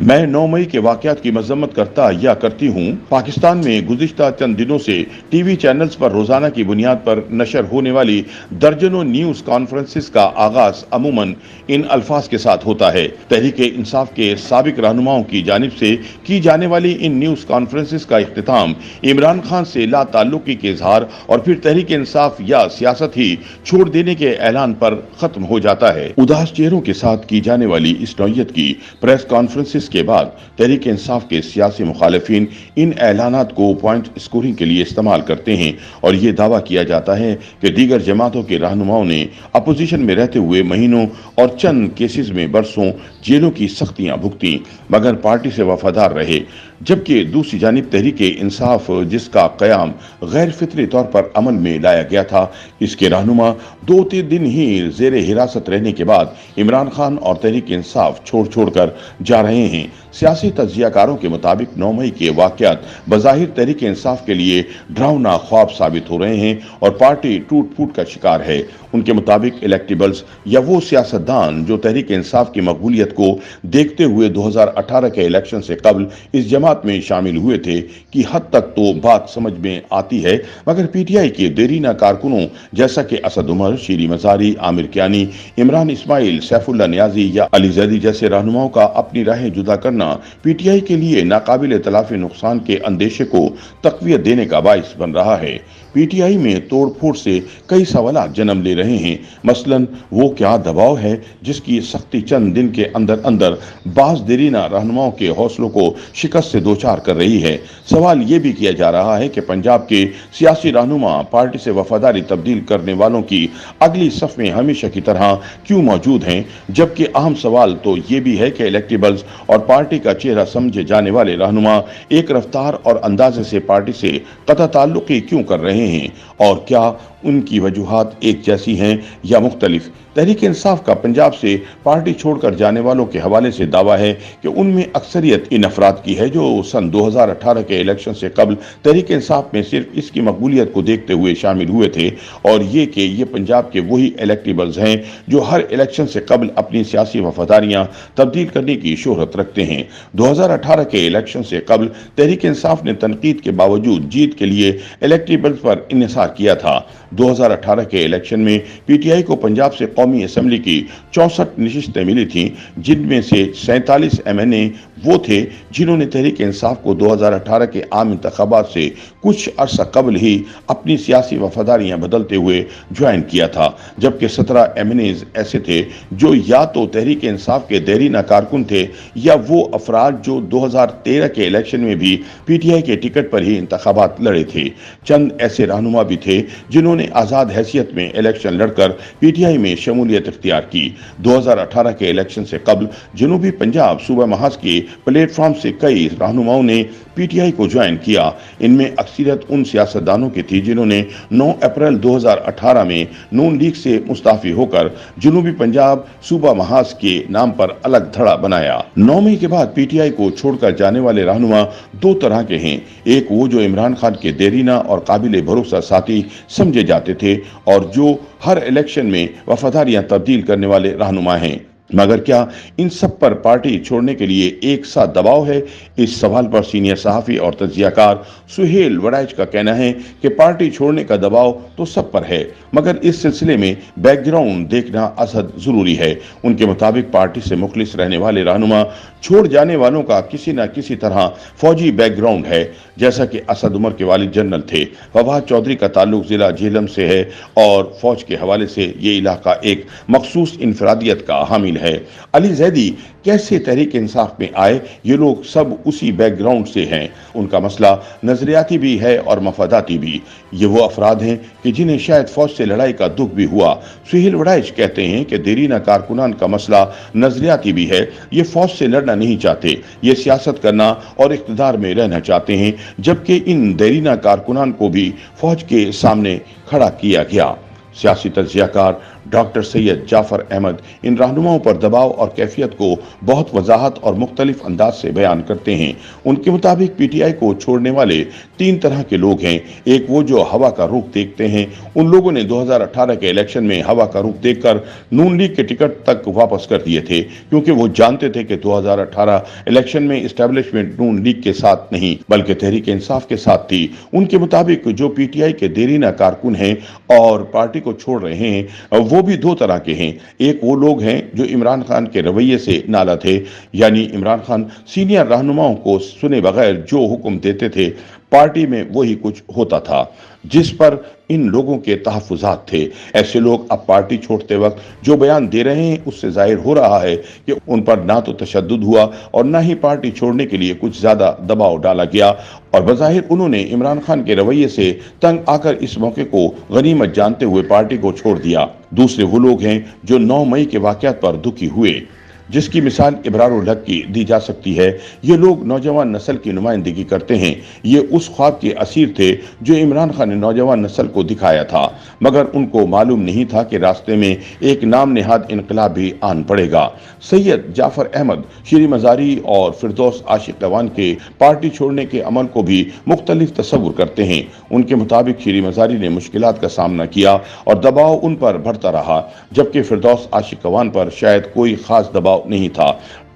मैं 9 मई के वाकयात की मजम्मत करता या करती हूँ। पाकिस्तान में गुज़िश्ता चंद दिनों से टीवी चैनल्स पर रोजाना की बुनियाद पर नशर होने वाली दर्जनों न्यूज कॉन्फ्रेंसिस का आगाज अमूमन इन अल्फाज के साथ होता है। तहरीक इंसाफ के साबिक रहनुमाओं की जानिब से की जाने वाली इन न्यूज कॉन्फ्रेंसिस का इख्तिताम इमरान खान से ला ताल्लुकी के इजहार और फिर तहरीक इंसाफ या सियासत ही छोड़ देने के ऐलान पर खत्म हो जाता है। उदास चेहरों के साथ की जाने वाली इस नौयत की प्रेस कॉन्फ्रेंसिस के बाद तहरीक इंसाफ के सियासी मुखालिफिन इन ऐलानात को पॉइंट स्कोरिंग के लिए इस्तेमाल करते हैं और ये दावा किया जाता है कि दीगर जमातों के रहनुमाओं ने अपोजिशन में रहते हुए महीनों और चंद केसेस में बरसों जेलों की सख्तियां भुगती मगर पार्टी से वफादार रहे, जबकि दूसरी जानिब तहरीक इंसाफ जिसका कयाम गैर फितरी तौर पर अमल में लाया गया था, इसके रहनुमा 2-3 दिन ही जेर हिरासत रहने के बाद इमरान खान और तहरीक इंसाफ छोड़ कर जा रहे हैं। सियासी तज्जियाकारों के मुताबिक 9 मई के वाकयात बज़ाहिर तहरीक इंसाफ के लिए डरावना ख्वाब साबित हो रहे हैं और पार्टी टूट फूट का शिकार है। उनके मुताबिक इलेक्टेबल्स या वो सियासतदान जो तहरीक इंसाफ की मकबूलियत को देखते हुए 2018 के इलेक्शन से कबल इस जमात में शामिल हुए थे की हद तक तो बात समझ में आती है, मगर पीटीआई के देरीना कारकुनों जैसा कि असद उमर, शीरी मजारी, आमिर कियानी, इमरान इस्माइल, सैफुल्लाह नियाजी या अली जैदी जैसे रहनुमाओं का अपनी राहें जुदा करना पीटीआई के लिए नाकाबिल तलाफी नुकसान के अंदेशे को तकवीत देने का बाइस बन रहा है। पीटीआई में तोड़ फोड़ से कई सवालात जन्म ले रहे हैं। मसलन वो क्या दबाव है जिसकी सख्ती चंद दिन के अंदर अंदर बाज देरीना रहनुमाओं के हौसलों को शिकस्त से दोचार कर रही है। सवाल ये भी किया जा रहा है कि पंजाब के सियासी रहनुमा पार्टी से वफादारी तब्दील करने वालों की अगली सफ में हमेशा की तरह क्यों मौजूद हैं, जबकि अहम सवाल तो ये भी है कि इलेक्टेबल्स और पार्टी का चेहरा समझे जाने वाले रहनुमा एक रफ्तार और अंदाजे से पार्टी से कतई ताल्लुकी क्यों कर रहे हैं और क्या उनकी वजूहात एक जैसी हैं या मुख्तलिफ। तहरीक इंसाफ का पंजाब से पार्टी छोड़कर जाने वालों के हवाले से दावा है कि उनमें अक्सरियत इन अफराद की है जो सन 2018 के इलेक्शन से कबल तहरीक इंसाफ में सिर्फ इसकी मकबूलियत को देखते हुए शामिल हुए थे और ये कि ये पंजाब के वही इलेक्टेबल्स हैं जो हर इलेक्शन से कबल अपनी सियासी वफादारियां तब्दील करने की शोहरत रखते हैं। 2018 के इलेक्शन से कबल तहरीक इंसाफ ने तनकीद के बावजूद जीत के लिए इलेक्टेबल्स पर इन्हिसार किया था। 2018 के इलेक्शन में पीटीआई को पंजाब से कौमी असम्बली की 64 नशिस्तें मिली थीं, जिनमें से 47 एमएनए वो थे जिन्होंने तहरीक इंसाफ को 2018 के आम इंतखाबात से कुछ अरसा कबल ही अपनी सियासी वफादारियां बदलते हुए ज्वाइन किया था, जबकि 17 एमएनए ऐसे थे जो या तो तहरीक इंसाफ के देरीना कारकुन थे या वो अफराद जो 2013 के इलेक्शन में भी पीटीआई के टिकट पर ही इंतखाबात लड़े थे। चंद ऐसे रहनुमा भी थे जिन्होंने आज़ाद हैसियत में इलेक्शन लड़कर पीटीआई में शमूलियत इख्तियार की। 2018 के इलेक्शन से कबल जनूबी पंजाब सूबा महाज के प्लेटफॉर्म से कई रहनुमाओं ने पीटीआई को ज्वाइन किया। इनमें अक्सरियत उन सियासतदानों की थी जिन्होंने 9 अप्रैल 2018 में नून लीग से मुस्ताफी होकर जनूबी पंजाब सूबा महाज के नाम पर अलग धड़ा बनाया। 9 मई के बाद पीटीआई को छोड़कर जाने वाले रहनुमा दो तरह के हैं। एक वो जो इमरान खान के देरीना और काबिल भरोसा साथी समझे जाते थे और जो हर इलेक्शन में वफादारियां तब्दील करने वाले रहनुमा हैं, मगर क्या इन सब पर पार्टी छोड़ने के लिए एक साथ दबाव है? इस सवाल पर सीनियर सहाफ़ी और तज्जियाकार सुहेल वड़ाइच का कहना है कि पार्टी छोड़ने का दबाव तो सब पर है, मगर इस सिलसिले में बैकग्राउंड देखना असद जरूरी है। उनके मुताबिक पार्टी से मुखलिस रहने वाले रहनुमा छोड़ जाने वालों का किसी न किसी तरह फौजी बैकग्राउंड है, जैसा कि असद उमर के वालिद जनरल थे। फवाद चौधरी का ताल्लुक जिला झेलम से है और फौज के हवाले से ये इलाका एक मखसूस इनफरादियत का हामिल है। अली जैदी कैसे तहरीक इंसाफ में आए, ये लोग सब उसी बैकग्राउंड से हैं। उनका मसला नजरियाती भी है और मफादाती भी। ये वो अफराद हैं कि जिन्हें शायद फौज से लड़ाई का दुख भी हुआ। सुहेल वड़ाइच कहते हैं कि देरीना कारकुनान का मसला नजरियाती भी है। ये फौज से लड़ना नहीं चाहते, ये सियासत करना और इख्तिदार में रहना चाहते हैं, जबकि इन देरीना कारकुनान को भी फौज के सामने खड़ा किया गया। सियासी तज्जियाकार डॉक्टर सैयद जाफर अहमद इन रहनुमाओं पर दबाव और कैफियत को बहुत वजाहत और मुख्तलिफ अंदाज से बयान करते हैं। उनके मुताबिक पीटीआई को छोड़ने वाले 3 तरह के लोग हैं। एक वो जो हवा का रुख देखते हैं। उन लोगों ने 2018 के इलेक्शन में हवा का रुख देखकर नून लीग के टिकट तक वापस कर दिए थे, क्योंकि वो जानते थे कि 2018 इलेक्शन में इस्टेब्लिशमेंट नून लीग के साथ नहीं बल्कि तहरीक इंसाफ के साथ थी। उनके मुताबिक जो पीटीआई के देरीना कारकुन हैं और पार्टी को छोड़ रहे हैं वो भी 2 तरह के हैं। एक वो लोग हैं जो इमरान खान के रवैये से नाला थे, यानी इमरान खान सीनियर रहनुमाओं को सुने बगैर जो हुक्म देते थे पार्टी में वही कुछ होता था, जिस पर इन लोगों के तहफ्फुज़ात थे। ऐसे लोग अब पार्टी छोड़ते वक्त जो बयान दे रहे हैं उससे जाहिर हो रहा है कि उन पर ना तो तशद्दुद हुआ और ना ही पार्टी छोड़ने के लिए कुछ ज्यादा दबाव डाला गया, और बज़ाहिर उन्होंने इमरान खान के रवैये से तंग आकर इस मौके को गनीमत जानते हुए पार्टी को छोड़ दिया। दूसरे वो लोग हैं जो 9 मई के वाक़यात पर दुखी हुए, जिसकी मिसाल इब्रारुल हक की दी जा सकती है। ये लोग नौजवान नस्ल की नुमाइंदगी करते हैं। ये उस ख्वाब के असीर थे जो इमरान खान ने नौजवान नस्ल को दिखाया था, मगर उनको मालूम नहीं था कि रास्ते में एक नाम नेहाद इनकलाब भी आन पड़ेगा। सैयद जाफर अहमद श्री मजारी और फिरदौस आशिक रवान के पार्टी छोड़ने के अमल को भी मुख्तलिफ तस्वुर करते हैं। उनके मुताबिक श्री मजारी ने मुश्किलात का सामना किया और दबाव उन पर बढ़ता रहा, जबकि फिरदौस आशिक रवान पर शायद कोई खास दबाव नहीं था।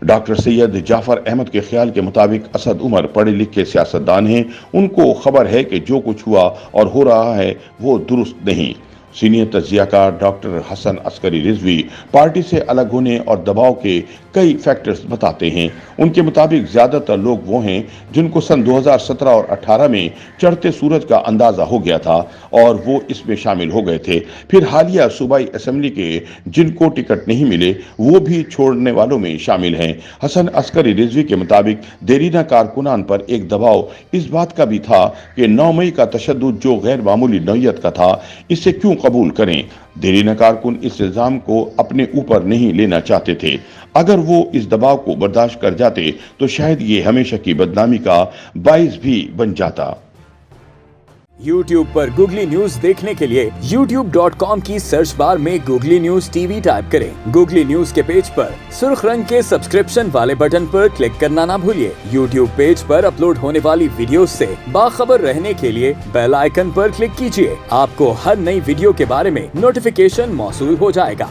डॉक्टर सैयद जाफर अहमद के ख्याल के मुताबिक असद उमर पढ़े लिखे सियासतदान हैं। उनको खबर है कि जो कुछ हुआ और हो रहा है वो दुरुस्त नहीं। सीनियर तज्जियाकार डॉक्टर हसन अस्करी रिजवी पार्टी से अलग होने और दबाव के कई फैक्टर्स बताते हैं। उनके मुताबिक ज्यादातर लोग वो हैं जिनको सन 2017 और 18 में चढ़ते सूरज का अंदाजा हो गया था और वो इसमें शामिल हो गए थे। फिर हालिया सूबाई असेंबली के जिनको टिकट नहीं मिले वो भी छोड़ने वालों में शामिल हैं। हसन अस्करी रिजवी के मुताबिक देरीना कारकुनान पर एक दबाव इस बात का भी था कि 9 मई का तशद्दुद जो गैर मामूली नौयत का था, इसे क्यों कबूल करें। देरीना कारकुन इस इल्जाम को अपने ऊपर नहीं लेना चाहते थे। अगर वो इस दबाव को बर्दाश्त कर जाते तो शायद ये हमेशा की बदनामी का बाइस भी बन जाता। YouTube पर गूगली न्यूज देखने के लिए youtube.com की सर्च बार में गूगली न्यूज टीवी टाइप करें। गूगली न्यूज के पेज पर सुर्ख रंग के सब्सक्रिप्शन वाले बटन पर क्लिक करना ना भूलिए। YouTube पेज पर अपलोड होने वाली वीडियो से बाखबर रहने के लिए बेल आइकन पर क्लिक कीजिए। आपको हर नई वीडियो के बारे में नोटिफिकेशन मौसूल हो जाएगा।